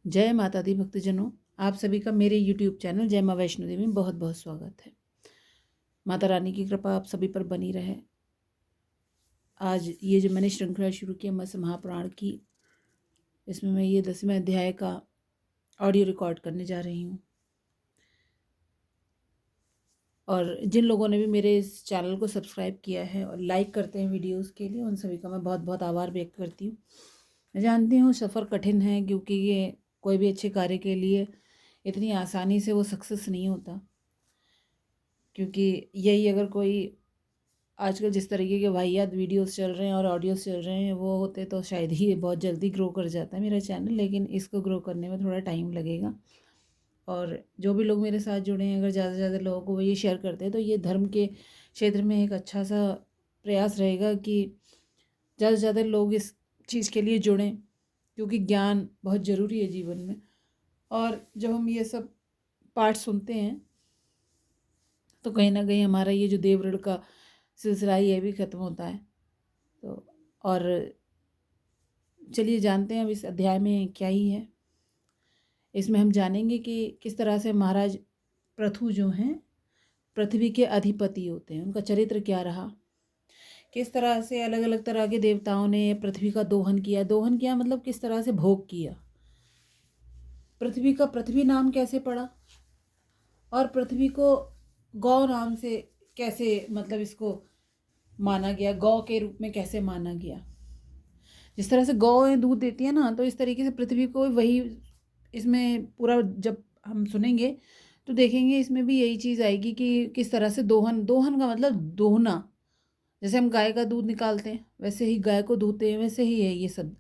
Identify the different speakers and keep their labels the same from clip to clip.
Speaker 1: जय माता दी भक्तजनों, आप सभी का मेरे YouTube चैनल जय माँ वैष्णो देवी में बहुत बहुत स्वागत है। माता रानी की कृपा आप सभी पर बनी रहे। आज ये जो मैंने श्रृंखला शुरू की मत्स्य महापुराण की, इसमें मैं ये 10वें अध्याय का ऑडियो रिकॉर्ड करने जा रही हूँ। और जिन लोगों ने भी मेरे इस चैनल को सब्सक्राइब किया है और लाइक करते हैं वीडियोज़ के लिए, उन सभी का मैं बहुत बहुत आभार व्यक्त करती हूँ। मैं जानती हूँ सफ़र कठिन है, क्योंकि ये कोई भी अच्छे कार्य के लिए इतनी आसानी से वो सक्सेस नहीं होता। क्योंकि यही अगर कोई आजकल जिस तरीके के वाहियात वीडियोस चल रहे हैं और ऑडियोस चल रहे हैं वो होते तो शायद ही बहुत जल्दी ग्रो कर जाता है मेरा चैनल, लेकिन इसको ग्रो करने में थोड़ा टाइम लगेगा। और जो भी लोग मेरे साथ जुड़े हैं, अगर ज़्यादा से ज़्यादा लोगों को वो ये शेयर करते हैं तो ये धर्म के क्षेत्र में एक अच्छा सा प्रयास रहेगा कि ज़्यादा से ज़्यादा लोग इस चीज़ के लिए जुड़ें, क्योंकि ज्ञान बहुत ज़रूरी है जीवन में। और जब हम ये सब पाठ सुनते हैं तो कहीं ना कहीं हमारा ये जो देव ऋण का सिलसिला ये भी ख़त्म होता है। तो और चलिए जानते हैं अब इस अध्याय में क्या ही है। इसमें हम जानेंगे कि किस तरह से महाराज पृथु जो हैं पृथ्वी के अधिपति होते हैं, उनका चरित्र क्या रहा, किस तरह से अलग अलग तरह के देवताओं ने पृथ्वी का दोहन किया। दोहन किया मतलब किस तरह से भोग किया, पृथ्वी का पृथ्वी नाम कैसे पड़ा, और पृथ्वी को गौ नाम से कैसे, मतलब इसको माना गया, गौ के रूप में कैसे माना गया। जिस तरह से गौएं दूध देती है ना, तो इस तरीके से पृथ्वी को वही, इसमें पूरा जब हम सुनेंगे तो देखेंगे इसमें भी यही चीज़ आएगी कि किस तरह से दोहन, दोहन का मतलब दोहना। जैसे हम गाय का दूध निकालते हैं वैसे ही गाय को धोते हैं, वैसे ही है ये शब्द,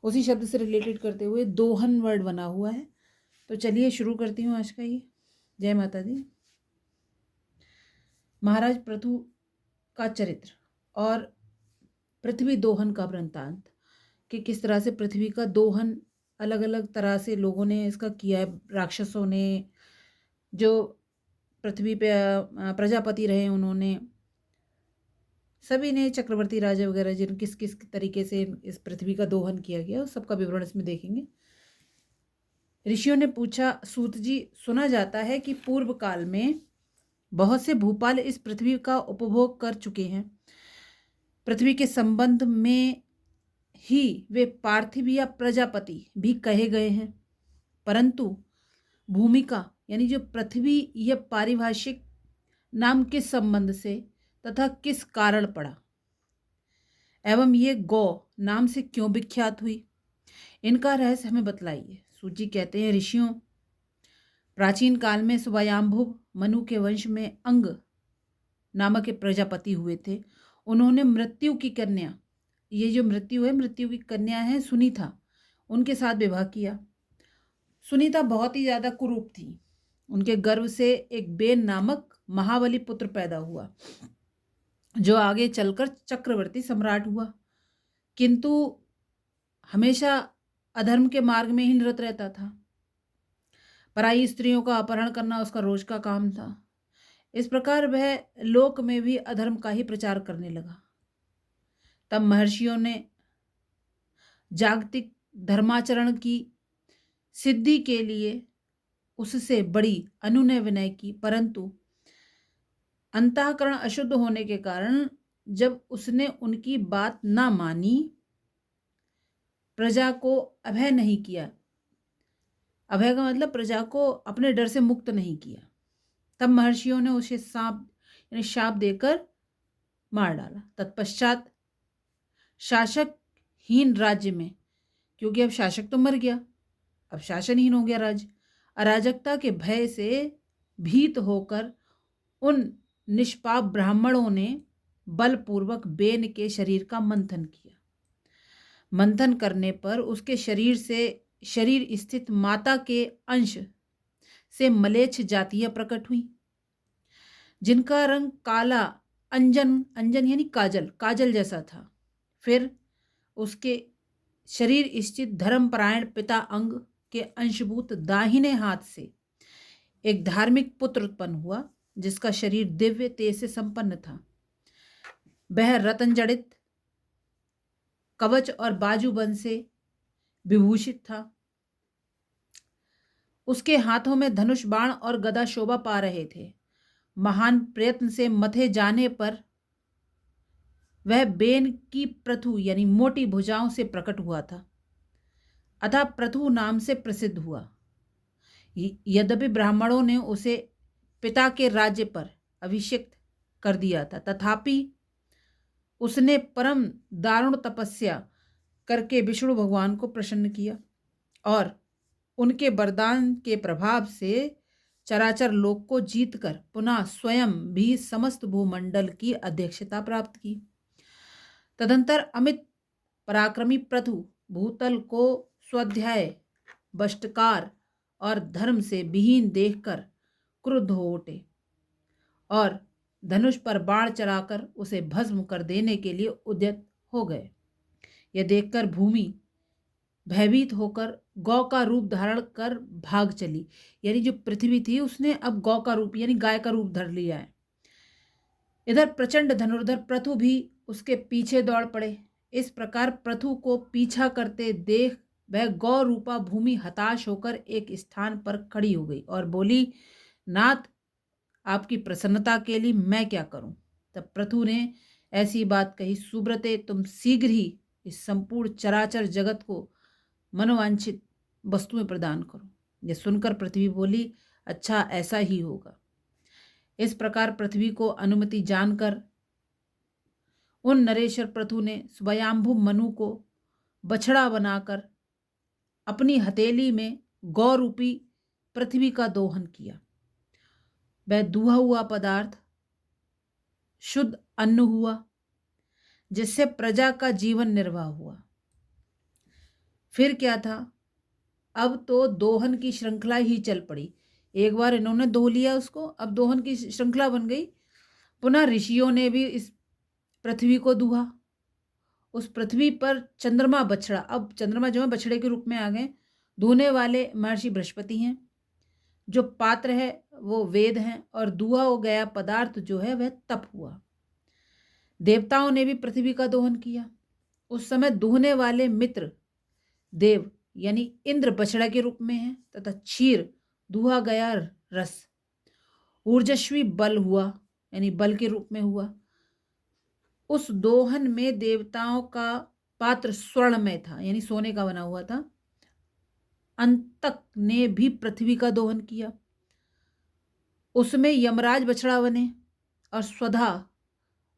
Speaker 1: उसी शब्द से रिलेटेड करते हुए दोहन वर्ड बना हुआ है। तो चलिए शुरू करती हूँ आज का ये। जय माता दी। महाराज पृथु का चरित्र और पृथ्वी दोहन का वृंतांत, कि किस तरह से पृथ्वी का दोहन अलग अलग तरह से लोगों ने इसका किया है। राक्षसों ने, जो पृथ्वी पे प्रजापति रहे, उन्होंने सभी ने, चक्रवर्ती राजा वगैरह, जिन किस किस तरीके से इस पृथ्वी का दोहन किया गया, उस सबका विवरण इसमें देखेंगे। ऋषियों ने पूछा, सूत जी, सुना जाता है कि पूर्व काल में बहुत से भूपाल इस पृथ्वी का उपभोग कर चुके हैं। पृथ्वी के संबंध में ही वे पार्थिव या प्रजापति भी कहे गए हैं, परंतु भूमिका यानी जो पृथ्वी यह पारिभाषिक नाम किस संबंध से तथा किस कारण पड़ा, एवं ये गौ नाम से क्यों विख्यात हुई, इनका रहस्य हमें बतलाइए। सूजी कहते हैं, ऋषियों, प्राचीन काल में स्वयंभुव मनु के वंश में अंग नामक एक प्रजापति हुए थे। उन्होंने मृत्यु की कन्या, ये जो मृत्यु है, मृत्यु की कन्या है सुनीता, उनके साथ विवाह किया। सुनीता बहुत ही ज़्यादा कुरूप थी। उनके गर्भ से एक बेन नामक महाबली पुत्र पैदा हुआ, जो आगे चलकर चक्रवर्ती सम्राट हुआ, किंतु हमेशा अधर्म के मार्ग में ही निरत रहता था। पराई स्त्रियों का अपहरण करना उसका रोज का काम था। इस प्रकार वह लोक में भी अधर्म का ही प्रचार करने लगा। तब महर्षियों ने जागतिक धर्माचरण की सिद्धि के लिए उससे बड़ी अनुनय विनय की, परंतु अंतःकरण अशुद्ध होने के कारण जब उसने उनकी बात ना मानी, प्रजा को अभय नहीं किया, अभय का मतलब प्रजा को अपने डर से मुक्त नहीं किया, तब महर्षियों ने उसे सांप यानी शाप देकर मार डाला। तत्पश्चात शासकहीन राज्य में, क्योंकि अब शासक तो मर गया, अब शासनहीन हो गया राज्य, अराजकता के भय से भीत होकर उन निष्पाप ब्राह्मणों ने बलपूर्वक बेन के शरीर का मंथन किया। मंथन करने पर उसके शरीर से शरीर स्थित माता के अंश से मलेच्छ जातियां प्रकट हुई, जिनका रंग काला अंजन, अंजन यानी काजल, काजल जैसा था। फिर उसके शरीर स्थित धर्मपरायण पिता अंग के अंशभूत दाहिने हाथ से एक धार्मिक पुत्र उत्पन्न हुआ, जिसका शरीर दिव्य तेज से संपन्न था। वह रतन जड़ित कवच और बाजूबंद से विभूषित था। उसके हाथों में धनुष बाण और गदा शोभा पा रहे थे। महान प्रयत्न से मथे जाने पर वह बेन की प्रथु यानी मोटी भुजाओं से प्रकट हुआ था, अतः प्रथु नाम से प्रसिद्ध हुआ। यद्यपि ब्राह्मणों ने उसे पिता के राज्य पर अभिषिक्त कर दिया था, तथापि उसने परम दारुण तपस्या करके विष्णु भगवान को प्रसन्न किया और उनके वरदान के प्रभाव से चराचर लोक को जीतकर पुनः स्वयं भी समस्त भूमंडल की अध्यक्षता प्राप्त की। तदंतर अमित पराक्रमी प्रथु भूतल को स्वाध्याय, बष्टकार और धर्म से विहीन देखकर क्रुद्ध हो उठे और धनुष पर बाण चलाकर उसे भस्म कर देने के लिए उद्यत हो गए। यह देखकर भूमि भयभीत होकर गौ का रूप धारण कर भाग चली, यानी जो पृथ्वी थी उसने अब गौ का रूप यानी गाय का रूप धर लिया है। इधर प्रचंड धनुर्धर प्रथु भी उसके पीछे दौड़ पड़े। इस प्रकार प्रथु को पीछा करते देख वह गौ रूपा भूमि हताश होकर एक स्थान पर खड़ी हो गई और बोली, नाथ, आपकी प्रसन्नता के लिए मैं क्या करूं? तब प्रथु ने ऐसी बात कही, सुब्रते, तुम शीघ्र ही इस संपूर्ण चराचर जगत को मनोवांछित वस्तुएं प्रदान करो। यह सुनकर पृथ्वी बोली, अच्छा, ऐसा ही होगा। इस प्रकार पृथ्वी को अनुमति जानकर उन नरेश्वर प्रथु ने स्वयंभू मनु को बछड़ा बनाकर अपनी हथेली में गौ रूपी पृथ्वी का दोहन किया। वह दूहा हुआ पदार्थ शुद्ध अन्न हुआ, जिससे प्रजा का जीवन निर्वाह हुआ। फिर क्या था, अब तो दोहन की श्रृंखला ही चल पड़ी। एक बार इन्होंने दो लिया उसको, अब दोहन की श्रृंखला बन गई। पुनः ऋषियों ने भी इस पृथ्वी को दूहा। उस पृथ्वी पर चंद्रमा बछड़ा, अब चंद्रमा जो है बछड़े के रूप में आ गए। धोने वाले महर्षि बृहस्पति हैं, जो पात्र है वो वेद हैं, और दूहा हो गया पदार्थ जो है वह तप हुआ। देवताओं ने भी पृथ्वी का दोहन किया। उस समय दोहने वाले मित्र देव यानी इंद्र बछड़ा के रूप में है, तथा क्षीर दूहा गया रस। ऊर्जस्वी बल हुआ यानी बल के रूप में हुआ। उस दोहन में देवताओं का पात्र स्वर्ण में था यानी सोने का बना हुआ था। अंतक ने भी पृथ्वी का दोहन किया। उसमें यमराज बछड़ा बने और स्वधा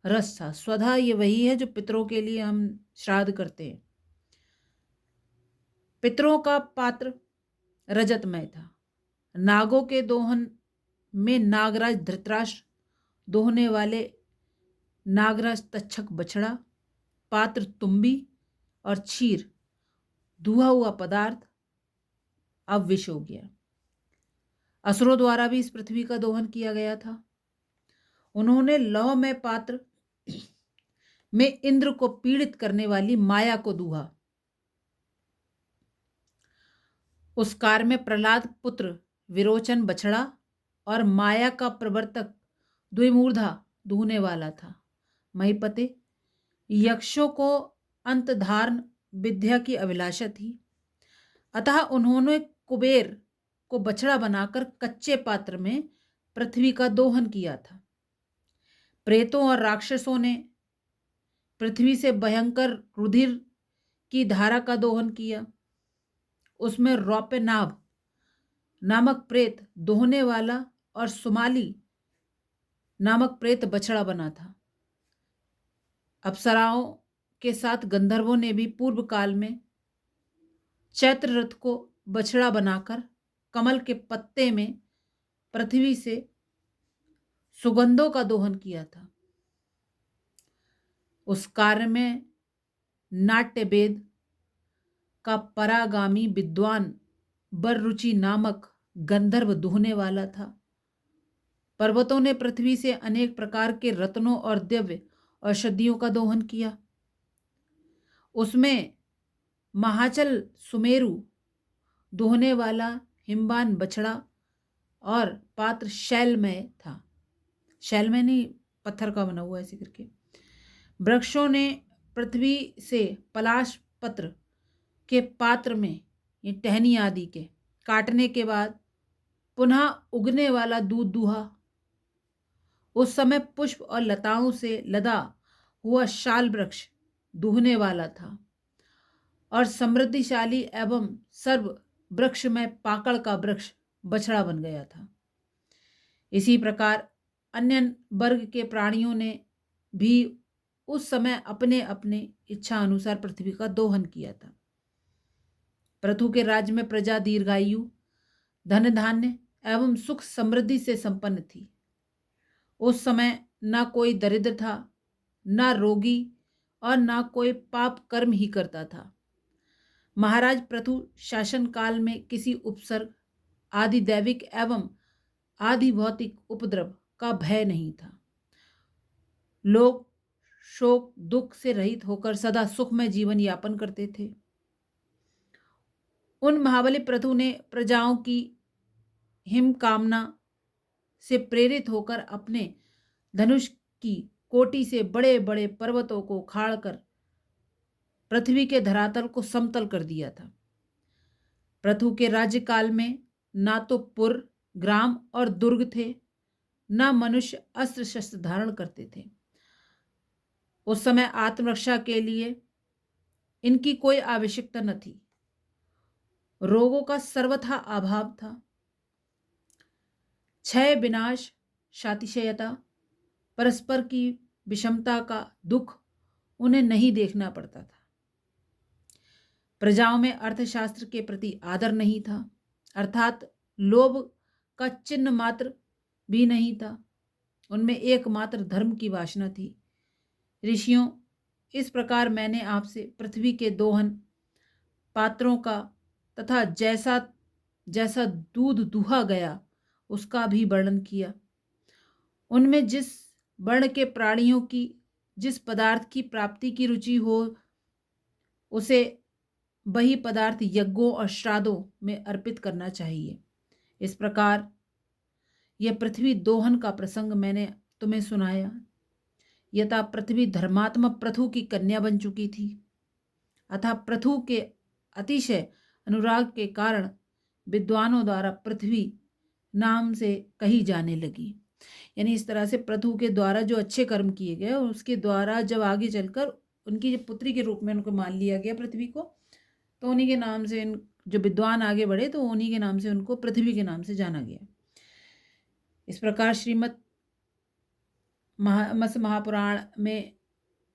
Speaker 1: रस था। स्वधा ये वही है जो पितरों के लिए हम श्राद्ध करते हैं। पितरों का पात्र रजतमय था। नागों के दोहन में नागराज धृतराष्ट्र, दोहने वाले नागराज तक्षक बछड़ा, पात्र तुम्बी और क्षीर दूहा हुआ पदार्थ अब विष हो गया। असुरों द्वारा भी इस पृथ्वी का दोहन किया गया था। उन्होंने लौह में पात्र में इंद्र को पीड़ित करने वाली माया को दूहा। उस कार में प्रहलाद पुत्र विरोचन बछड़ा और माया का प्रवर्तक द्विमूर्धा दूहने वाला था। महीपते, यक्षों को अंतधारण विद्या की अभिलाषा थी, अतः उन्होंने कुबेर को बछड़ा बनाकर कच्चे पात्र में पृथ्वी का दोहन किया था। प्रेतों और राक्षसों ने पृथ्वी से भयंकर रुधिर की धारा का दोहन किया। उसमें रौप्य नाभ नामक प्रेत दोहने वाला और सुमाली नामक प्रेत बछड़ा बना था। अप्सराओं के साथ गंधर्वों ने भी पूर्व काल में चैत्र रथ को बछड़ा बनाकर कमल के पत्ते में पृथ्वी से सुगंधों का दोहन किया था। उस कार्य में नाट्यवेद का परागामी विद्वान बररुचि नामक गंधर्व दोहने वाला था। पर्वतों ने पृथ्वी से अनेक प्रकार के रत्नों और दिव्य औषधियों का दोहन किया। उसमें महाचल सुमेरु दोहने वाला हिमवान बछड़ा और पात्र शैलमय था। शैलमय नहीं, पत्थर का बना हुआ ऐसे करके। वृक्षों ने पृथ्वी से पलाश पत्र के पात्र में ये टहनी आदि के काटने के बाद पुनः उगने वाला दूध दूहा। उस समय पुष्प और लताओं से लदा हुआ शाल वृक्ष दूहने वाला था और समृद्धिशाली एवं सर्व वृक्ष में पाकड़ का वृक्ष बछड़ा बन गया था। इसी प्रकार अन्य वर्ग के प्राणियों ने भी उस समय अपने अपने इच्छा अनुसार पृथ्वी का दोहन किया था। पृथु के राज्य में प्रजा दीर्घायु, धन धान्य एवं सुख समृद्धि से संपन्न थी। उस समय ना कोई दरिद्र था, ना रोगी और ना कोई पाप कर्म ही करता था। महाराज पृथु शासन काल में किसी उपसर्ग, आदि दैविक एवं आदि भौतिक उपद्रव का भय नहीं था। लोग शोक दुख से रहित होकर सदा सुखमय जीवन यापन करते थे। उन महाबली पृथु ने प्रजाओं की हिम कामना से प्रेरित होकर अपने धनुष की कोटि से बड़े बड़े पर्वतों को उखाड़कर पृथ्वी के धरातल को समतल कर दिया था। पृथु के राज्यकाल में ना तो पुर, ग्राम और दुर्ग थे, ना मनुष्य अस्त्र शस्त्र धारण करते थे। उस समय आत्मरक्षा के लिए इनकी कोई आवश्यकता न थी। रोगों का सर्वथा अभाव था। क्षय, विनाश, शातिशयता, परस्पर की विषमता का दुख उन्हें नहीं देखना पड़ता था। प्रजाओं में अर्थशास्त्र के प्रति आदर नहीं था, अर्थात लोभ का चिन्ह मात्र भी नहीं था। उनमें एकमात्र धर्म की वासना थी। ऋषियों, इस प्रकार मैंने आपसे पृथ्वी के दोहन पात्रों का तथा जैसा जैसा दूध दूहा गया उसका भी वर्णन किया। उनमें जिस वर्ण के प्राणियों की जिस पदार्थ की प्राप्ति की रुचि हो उसे वही पदार्थ यज्ञों और श्राद्धों में अर्पित करना चाहिए। इस प्रकार यह पृथ्वी दोहन का प्रसंग मैंने तुम्हें सुनाया। यथा पृथ्वी धर्मात्मा पृथु की कन्या बन चुकी थी, अतः पृथु के अतिशय अनुराग के कारण विद्वानों द्वारा पृथ्वी नाम से कही जाने लगी। यानी इस तरह से पृथु के द्वारा जो अच्छे कर्म किए गए उसके द्वारा जब आगे चलकर उनकी पुत्री के रूप में उनको मान लिया गया पृथ्वी को, तो उन्हीं के नाम से जो विद्वान आगे बढ़े तो उन्हीं के नाम से उनको पृथ्वी के नाम से जाना गया। इस प्रकार श्रीमद् महापुराण में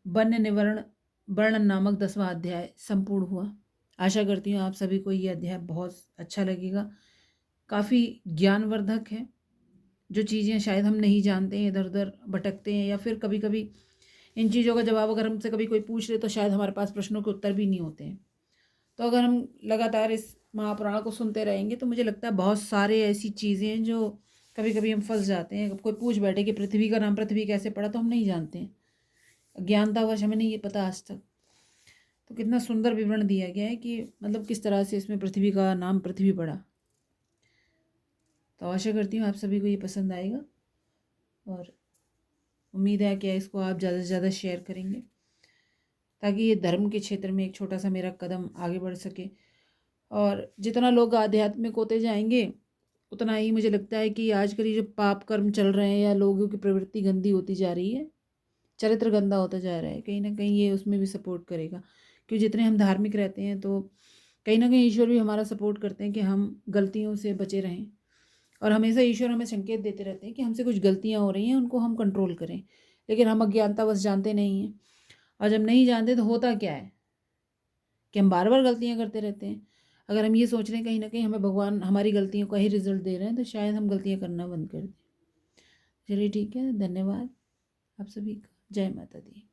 Speaker 1: वन्य निवर्ण वर्णन नामक 10वां अध्याय संपूर्ण हुआ। आशा करती हूँ आप सभी को यह अध्याय बहुत अच्छा लगेगा। काफ़ी ज्ञानवर्धक है। जो चीज़ें शायद हम नहीं जानते हैं, इधर उधर भटकते हैं, या फिर कभी कभी इन चीज़ों का जवाब अगर हमसे कभी कोई पूछ ले तो शायद हमारे पास प्रश्नों के उत्तर भी नहीं होते हैं। तो अगर हम लगातार इस महापुराण को सुनते रहेंगे तो मुझे लगता है बहुत सारे ऐसी चीज़ें हैं जो कभी कभी हम फंस जाते हैं। कोई पूछ बैठे कि पृथ्वी का नाम पृथ्वी कैसे पड़ा, तो हम नहीं जानते हैं, अज्ञानतावश हमें नहीं ये पता आज तक। तो कितना सुंदर विवरण दिया गया है कि मतलब किस तरह से इसमें पृथ्वी का नाम पृथ्वी पड़ा। तो आशा करती हूँ आप सभी को ये पसंद आएगा और उम्मीद है कि इसको आप ज़्यादा से ज़्यादा शेयर करेंगे ताकि ये धर्म के क्षेत्र में एक छोटा सा मेरा कदम आगे बढ़ सके। और जितना लोग आध्यात्मिक होते जाएंगे उतना ही मुझे लगता है कि आजकल ये जो पाप कर्म चल रहे हैं या लोगों की प्रवृत्ति गंदी होती जा रही है, चरित्र गंदा होता जा रहा है, कहीं ना कहीं ये उसमें भी सपोर्ट करेगा। क्योंकि जितने हम धार्मिक रहते हैं तो कहीं ना कहीं ईश्वर भी हमारा सपोर्ट करते हैं कि हम गलतियों से बचे रहें। और हमेशा ईश्वर हमें संकेत देते रहते हैं कि हमसे कुछ गलतियाँ हो रही हैं, उनको हम कंट्रोल करें। लेकिन हम अज्ञानतावश जानते नहीं हैं। और जब नहीं जानते तो होता क्या है कि हम बार बार गलतियाँ करते रहते हैं। अगर हम ये सोच रहे हैं कहीं ना कहीं हमें भगवान हमारी गलतियों का ही रिजल्ट दे रहे हैं, तो शायद हम गलतियाँ करना बंद कर दें। चलिए ठीक है, धन्यवाद आप सभी का। जय माता दी।